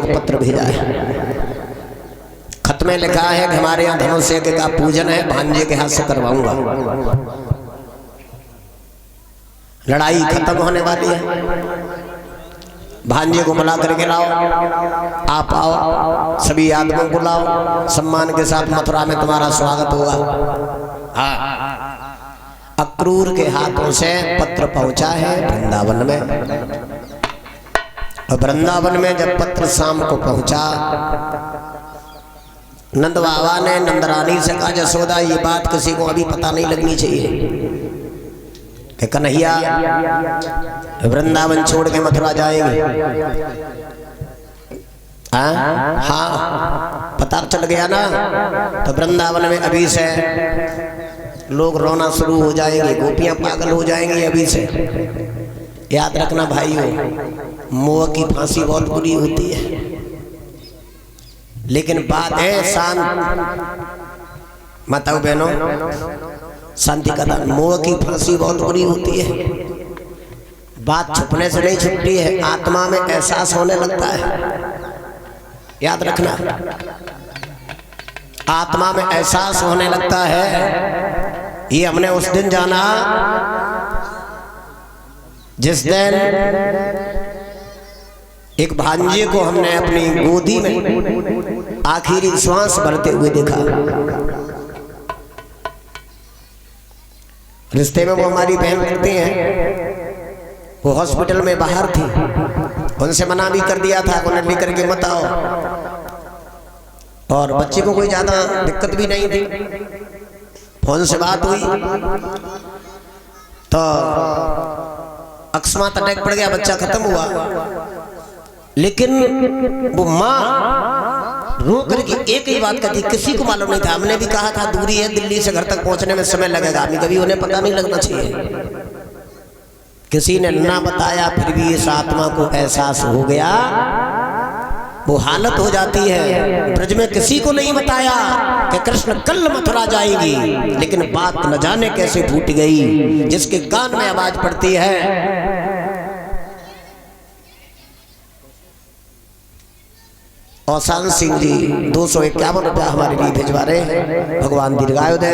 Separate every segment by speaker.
Speaker 1: एक पत्र भेजा है। खत में लिखा है कि हमारे यहाँ धनुष्य का पूजन है, भांजे के हाथ से करवाऊंगा। लड़ाई खत्म होने वाली है, भांजे को बुला करके लाओ, आप आओ, सभी आदमियों को लाओ, सम्मान के साथ मथुरा में तुम्हारा स्वागत होगा। हाँ, अक्रूर के हाथों से पत्र पहुंचा है वृंदावन में, और वृंदावन में जब पत्र शाम को पहुंचा, नंद बाबा ने नंदरानी से कहा, जसोदा ये बात किसी को अभी पता नहीं लगनी चाहिए कि कन्हैया वृंदावन छोड़ के मथुरा जाएंगे। हाँ, पता चल गया ना तो वृंदावन में अभी से लोग रोना शुरू हो जाएंगे, गोपियां पागल हो जाएंगी अभी से। याद रखना भाइयों, मोह की फांसी बहुत बुरी होती है, लेकिन बात है शांत, माताओं बहनों शांति का दान। मोह की फांसी बहुत बुरी होती है, बात छुपने से नहीं छुपती है, आत्मा में एहसास होने लगता है। याद रखना, आत्मा में एहसास होने लगता है। ये हमने उस दिन जाना जिस दिन एक भांजे को हमने अपनी गोदी में आखिरी श्वास भरते हुए देखा। रिश्ते में वो हमारी बहन लगती हैं, वो हॉस्पिटल में बाहर थी, उनसे मना भी कर दिया था, उन्हें लेकर के मत आओ, और बच्चे को कोई ज्यादा दिक्कत भी नहीं थी। फोन से बात हुई तो अकस्मात अटैक पड़ गया, बच्चा खत्म हुआ, लेकिन वो माँ रो करके एक ही बात कहती, किसी को मालूम नहीं था। हमने भी कहा था दूरी है, दिल्ली से घर तक पहुंचने में समय लगेगा, अभी कभी उन्हें पता नहीं लगना चाहिए। किसी ने ना बताया, फिर भी इस आत्मा को एहसास हो गया। वो हालत हो जाती है, ब्रज में किसी को नहीं बताया कि कृष्ण कल मथुरा जाएगी, लेकिन बात न जाने कैसे फूट गई, जिसके कान में आवाज पड़ती है औसान सिंह जी 251 रुपया हमारे लिए भिजवा रहे हैं, भगवान दीर्घायु दे,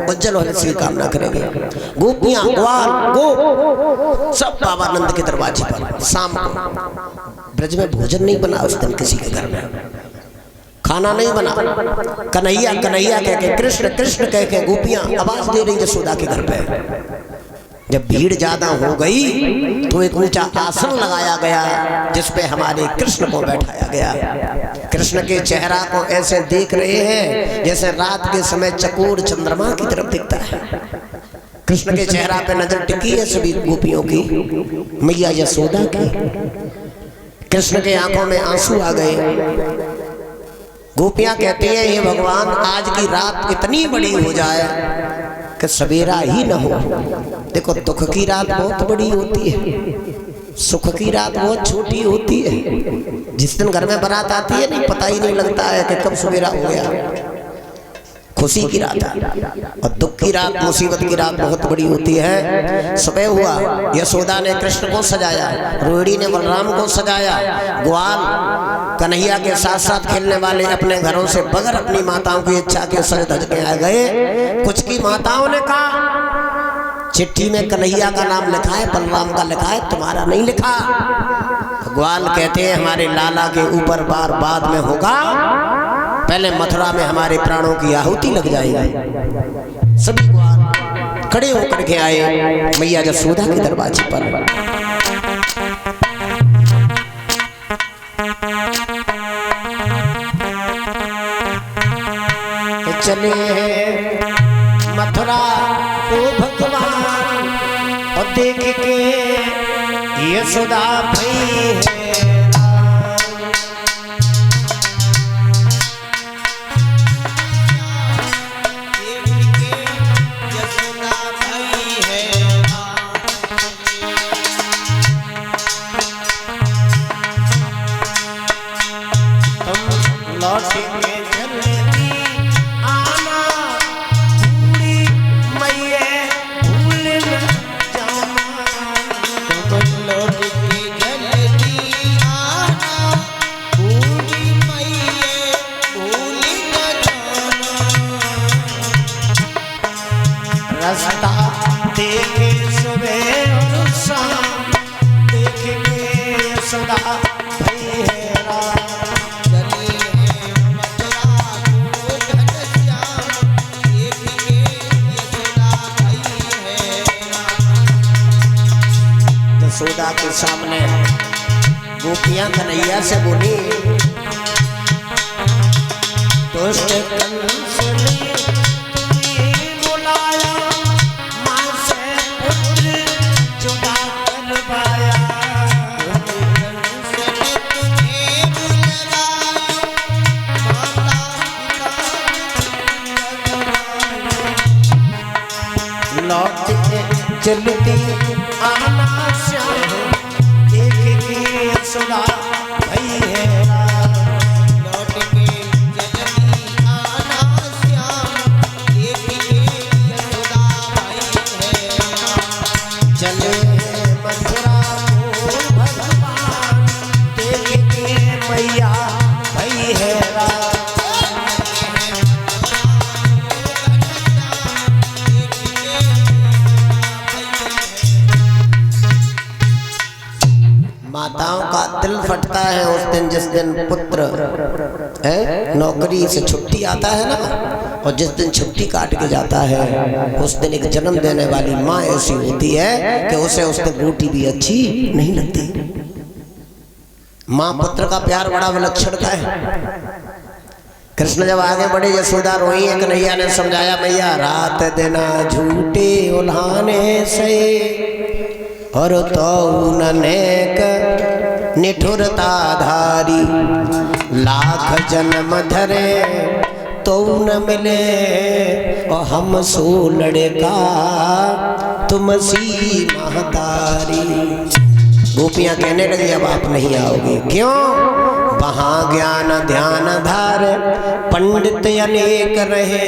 Speaker 1: उज्जवल भविष्य की कामना करेंगे। गोपियां ग्वाल गो सब बाबा नंद के दरवाजे पर। शाम को ब्रज में भोजन नहीं बना उस दिन, किसी के घर में खाना नहीं बना। कन्हैया कन्हैया कह के, कृष्ण कृष्ण कह के गोपियां आवाज दे रही यशोदा के घर पे। जब भीड़ ज्यादा हो गई तो एक ऊंचा आसन लगाया गया, जिसपे हमारे कृष्ण को बैठाया गया। कृष्ण के चेहरा को ऐसे देख रहे हैं जैसे रात के समय चकोर चंद्रमा की तरफ दिखता है। कृष्ण के चेहरा पे नजर टिकी है सभी गोपियों की, मैया यशोदा की। कृष्ण के आंखों में आंसू आ गए। गोपियां कहती हैं, ये भगवान आज की रात इतनी बड़ी हो जाए कि सवेरा ही न हो। देखो, दुख की रात बहुत बड़ी होती है, सुख की रात बहुत छोटी होती है। जिस दिन घर में बारात आती है नहीं, पता ही नहीं लगता है कि कब सवेरा हो गया। खुशी की रात है, और दुख की रात, मुसीबत की रात बहुत बड़ी होती है। सुबह हुआ, यशोदा ने कृष्ण को सजाया, रोहिणी ने बलराम को सजाया, ग्वाल कन्हैया के साथ साथ खेलने वाले अपने घरों से बगैर अपनी माताओं की इच्छा के सज धज के आ गए। कुछ की माताओं ने कहा, चिट्ठी में कन्हैया का नाम लिखा है, बलराम का लिखा है, तुम्हारा नहीं लिखा। ग्वाल कहते हैं, हमारे लाला के ऊपर बार बाद में होगा, पहले मथुरा में हमारे प्राणों की आहुति लग जाएगी। सभी ग्वाल खड़े होकर के आए मैया यशोदा के दरवाजे पर। चले मथुरा को भगवान, और देख के यशोदा भई है। मैया कन्हैया से बोली, दुष्ट कंस ने तुम्हें बुलाया, माँ से पुत्र जुदा करवाया। लौट के जल्दी आना श्याम, देख के यशोदा भई है राम।
Speaker 2: लौट के जल्दी आना श्याम, देख के यशोदा भई है राम।
Speaker 1: चले मथुरा को भगवान, देख के मैया भई है राम। माताओं का दिल फटता है उस दिन, जिस दिन पुत्र है नौकरी से छुट्टी आता है ना, और जिस दिन छुट्टी काट के जाता है, उस दिन एक जन्म देने वाली माँ ऐसी होती है कि उसे उस दिन रोटी भी अच्छी नहीं लगती। माँ पुत्र का प्यार बड़ा विलक्षण का है। कृष्ण जब आगे बढ़े, यशोदा रोई, कन्हैया ने समझाया, मैया रात दिन झूठे उल्हाने से, और तो अनेक निठुरता धारी, लाख जन्म धरे तो न मिले, और हम सो लड़का तुम सी महतारी। गोपियां कहने लगी अब आप नहीं आओगे, क्यों? वहाँ ज्ञान ध्यान धार पंडित अनेक रहे,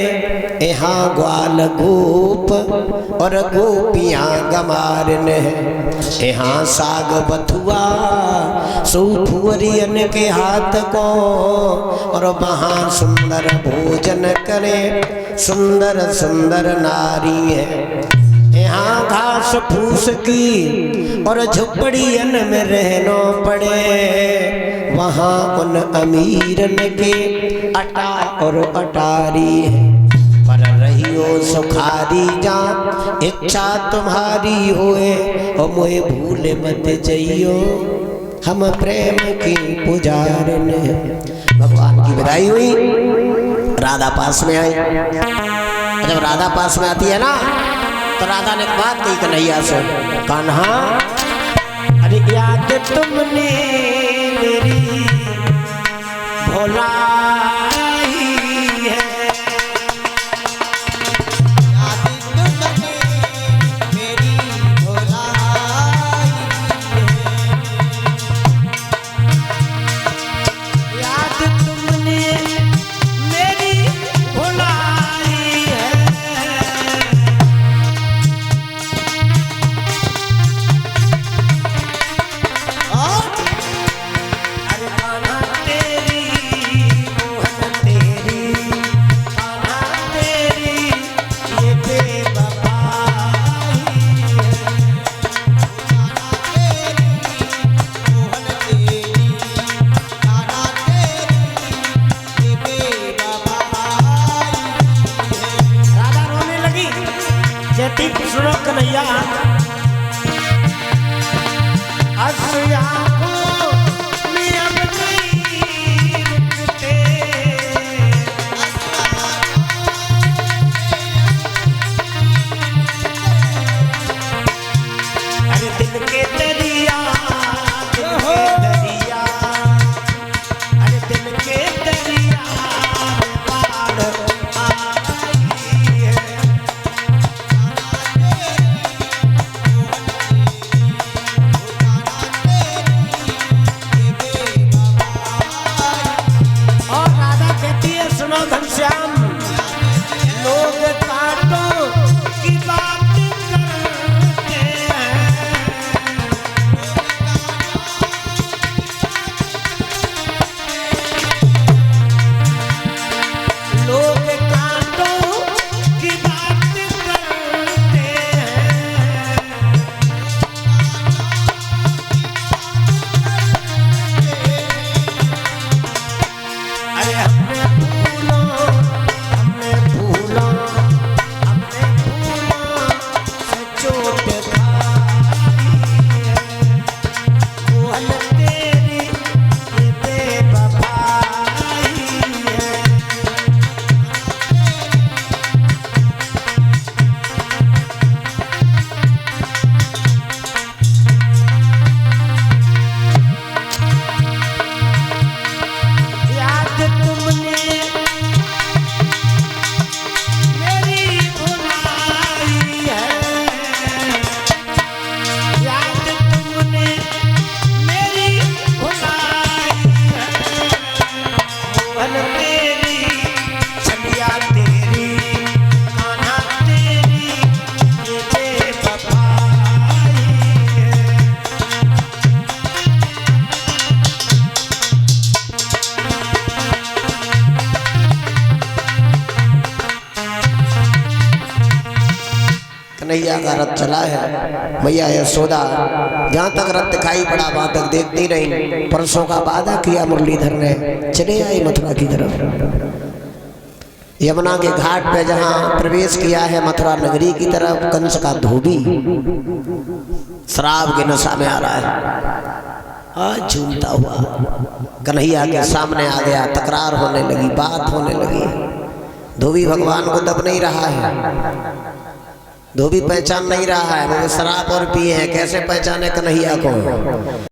Speaker 1: यहाँ ग्वाल गोप और गोपियाँ गमार ने, यहाँ साग बथुआ सूफुअरियन के हाथ को, और वहाँ सुंदर भोजन करे सुंदर सुंदर नारी है। यहाँ घास फूस की और झुपड़ियन में रहना पड़े, वहाँ उन अमीरन के अटा और अटारी है। पर रहियो सुखारी जा इच्छा तुम्हारी होए, और मोहे भूल मत जइयो हम प्रेम की पुजारन। भगवान की विदाई हुई, राधा पास में आई। जब राधा पास में आती है ना, तो राधा ने एक बात कही कन्हैया से, कान्हा अरे याद तुमने मेरी भुलाई है,
Speaker 2: याद तुमने मेरी भुलाई है,
Speaker 1: याद तुमने मेरी भुलाई है। अरे कान्हा तेरी मोहन तेरी, कान्हा तेरी ये बेवफाई है।
Speaker 2: मोहन तेरी तारा तेरी ये बेवफाई है।
Speaker 1: राधा रोने लगी, कहती सुनो कन्हैया, आंखों में अब नहीं रुकते, अरे दिल के दरिया, दिल के दरिया, अरे दिल के दरिया में बाढ़ आई है। कन्हैया का रथ चला है। मैया यशोदा जहाँ तक रथ दिखाई पड़ा वहाँ तक देखती रही। परसों का वादा किया मुरलीधर ने, चले आई मथुरा की तरफ। यमुना के घाट पे जहाँ प्रवेश किया है मथुरा नगरी की तरफ, कंस का धोबी शराब के नशा में आ रहा है। आज झूमता हुआ कन्हैया के सामने आ गया। तकरार होने लगी, बात होने लगी। धोबी भगवान को दब नहीं रहा है, धोबी पहचान नहीं रहा है। मुझे शराब और पिए हैं, कैसे पहचाने कन्हैया को।